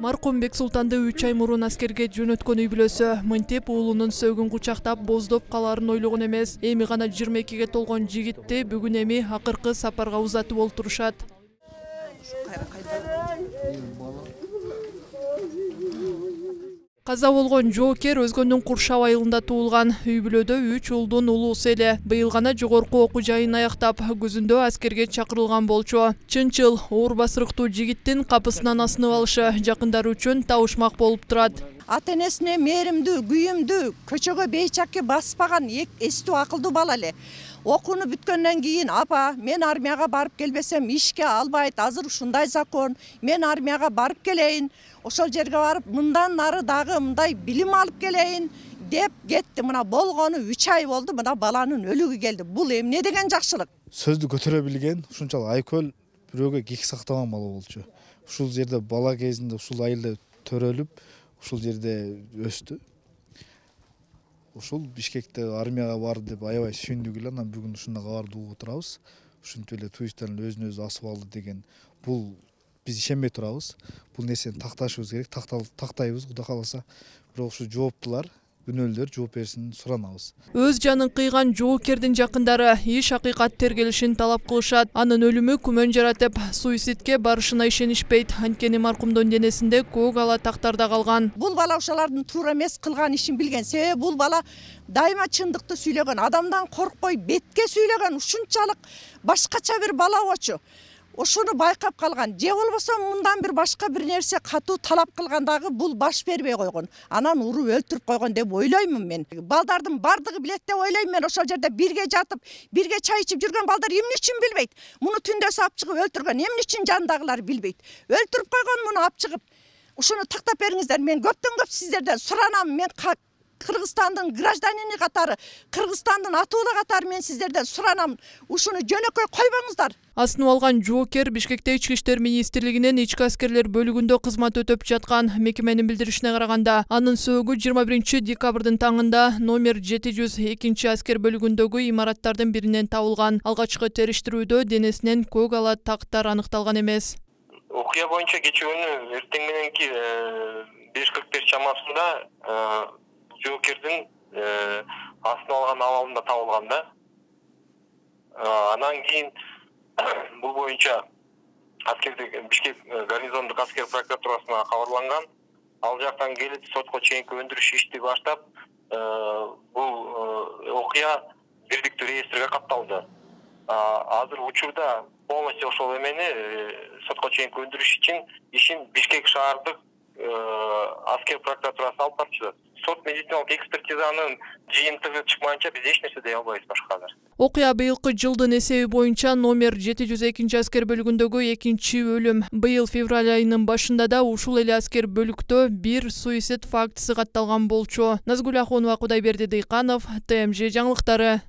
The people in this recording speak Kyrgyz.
Маркум Бексултанды 3 ай мурун аскерге жөнөткөн үй бүлөсү мынтип уулунун сөөгүн кучактап боздоп калаарын ойлогон эмес. Эми гана 22-ге толгон жигитти бүгүн эми акыркы сапарга узатып олтурушат. Каза болгон жоокер өзгөндүн Куршап айылында туулган. Үй бүлөдө 3 уулдун улуусу эле. Быйыл гана жогорку окуу жайын аяктап, күзүндө аскерге чакырылган болчу. Чынчыл оор басырыктуу жигиттин капысынан асынып алышы жакындары үчүн табышмак болуп турат. Ата-энесине мээримдүү, күйүмдүү, көчөгө бейчакке баспаган эстүү акылдуу бала эле. Окууну бүткөндөн кийин, апа, мен армияга барып келбесем ишке албайт, азыр ушундай закон, мен армияга барып келейин, ошол жерге барып мындан ары дагы мындай билим алып келейин деп кетти. Мына болгону 3 ай болду, мына баланын өлүгү келди. Бул эмне деген жакшылык? Сөздү көтөрө билген, ушунчалык айкөл бирөөгө кек сактаган бала болчу. Ушул жерде бала кезинде ушул айылда төрөлүп, ушул жерде өстү. Ушул Бишкекте армияга барды деп аябай сүйүндүк эле, анан бүгүн ушундай кабарды угуп турабыз. Ушинтип эле туристтардын өзүн өзү асып алды деген. Бул биз ишенбей турабыз. Бул нерсени такташыбыз керек, тактайбыз Кудай кааласа. Бирок ушу жооптулар, күнөөлөр жооп берсин суранабыз. Өз жанын кыйган жоокердин жакындары иш акыйкат тергелишин талап кылышат. Анын өлүмү күмөн жаратып, суицидке барышына ишенишпейт. Анткени маркумдун денесинде көк ала тактарда калган. Бул бала ошолордун туура эмес кылган ишин билген. Себеби бул бала дайыма чындыкты сүйлөгөн, адамдан коркпой бетке сүйлөгөн, ушунчалык башкача бир бала болчу. Ошону байкап калган. Же болбосо мындан бир башка бир нерсе катуу талап кылгандагы бул баш бербей койгон. Анан уруп өлтүрүп койгон деп ойлоймун мен. Балдардын бардыгы билет деп ойлойм мен. Ошол жерде бирге жатып, бирге чай ичип жүргөн балдар эмне үчүн билбейт? Муну түндө сап чыгып өлтүргөн эмне үчүн жандагылар билбейт? Өлтүрүп койгон муну ап чыгып. Ушуну тактап бериңиздер. Мен көптөн көп сиздерден суранам. Мен Кыргызстандын гражданини катары, Кыргызстандын атуулу катары мен сиздерден суранам. Ушуну жөнөкөй койбоңуздар. Асынып алган жоокер Бишкекте Ички иштер министрлигинин ички аскерлер бөлүгүндө кызмат өтөп жаткан. Мекеменин билдиришине караганда, анын сөөгү 21 декабрдын таңында номер 702 аскер бөлүгүндөгү имараттардын биринен табылган. Алгачкы териштирүүдө денесинен көк ала тактар аныкталган эмес. Окуя боюнча кечээ күнү эртең мененки 5:45 чамасында жоокердин асынып алган абалында табылган да. Анан кийин бул боюнча Бишкек гарнизондук аскер прокуратурасына кабарланган. Ал жактан келип сотко чейинки өндүрүш ишти баштап, бул окуя бирдиктүү реестрге катталды. Азыр учурда полностью ошол эмени сотко чейинки өндүрүш ишин Бишкек шаардык аскер прокуратурасы алып барчу. Сот медициналык экспертизанын жыйынтыгы чыкмайынча биз эч нерсе дей албайбыз башка азыр. Окуя быйылкы жылдын эсеби боюнча номер 702 аскер бөлүгүндөгү экинчи өлүм. Быйыл февраль айынын башында да ушул эле аскер бөлүктө бир суицид фактысы катталган болчу. Назгүл Ахунова, Кудайберди Дыйканов, ТМЖ жаңылыктары.